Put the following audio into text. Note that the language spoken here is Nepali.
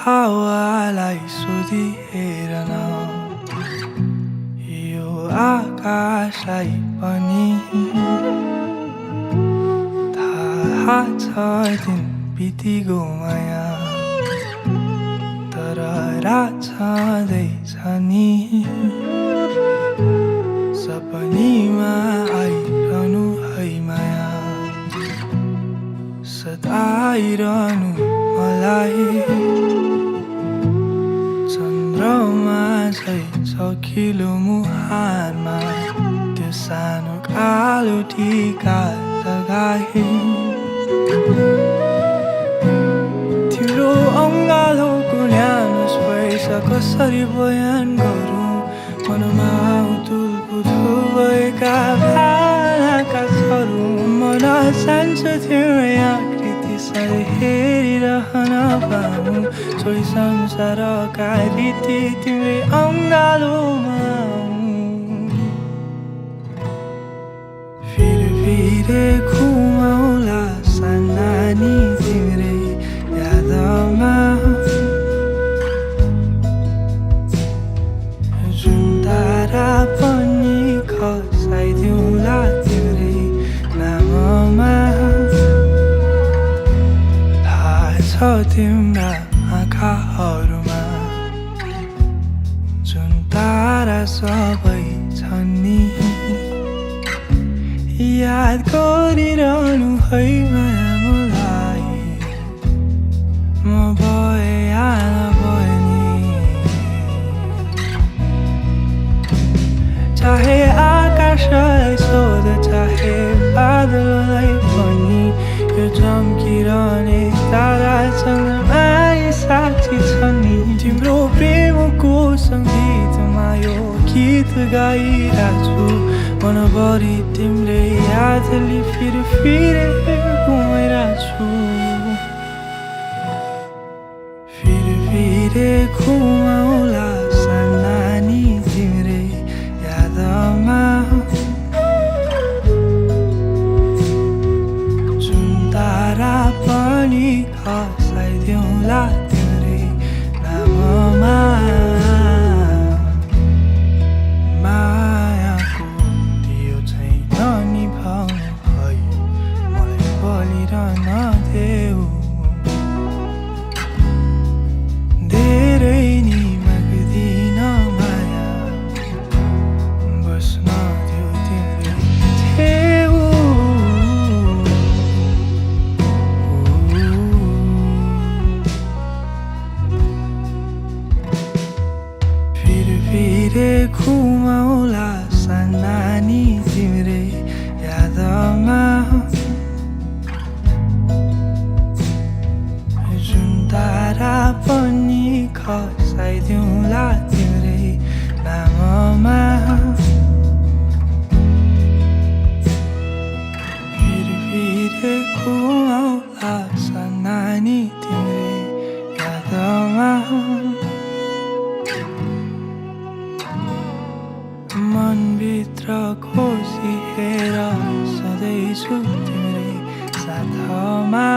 हावालाई सोधिहेर न यो आकाशलाई पनि थाहा छ दिन बितिगो माया तर रात छँदैछ नि सपनीमा आइरहनु है माया सताइरहनु मलाई चन्द्रमा झै सखिलो मुहानमा त्यो सानो कालो टीका लगाए तिम्रो अङ्गालोको न्यानो स्पर्श कसरी बयान गरौँ मनमा उथुलपुथुल भएका भावनाका छरू मन चाहन्छ तिम्रो आकृति सधैँ हेरिरहन पाऊँ सोही संसारका रीति तिम्रै अङ्गालोमा फिरे घुमाउला सानानी तिम्रै यादमा जुन तारा पनि खसाइदिउँला तिम्रै नाममा थाहा छ तिम्रा आँखाहरूमा जुन तारा सबै छन् नि याद गरिरहनु है माया मलाई म भए या नभए नि चाहे आकाशलाई सोध चाहे बादललाई पनि यो चम्किरहने तारा चन्द्रमा साक्षी छन् नि तिम्रो प्रेमको सङ्गीतमा यो गीत गाइरहेछु मनभरि तिम्रै यादले फिरे घुमाइरहेछु फिरे घुमाउला सानानी तिम्रै यादमा जुन तारा पनि खसाइदिउँला तिम्रै नाममा मायाको दियो छैन निभाउनु है मलाई बलिरहन देऊ धेरै नि माग्दिन माया बस्न देऊ तिम्रै छेउ फिरे घुमाउला सानानी तिम्रै यादमा जुन तारा पनि खसाइदिउँला तिम्रै नाममा फिरे घुमाउला सानानी तिम्रै यादमा मनभित्र खोसिएर सधैँ छु तिम्रै साथमा।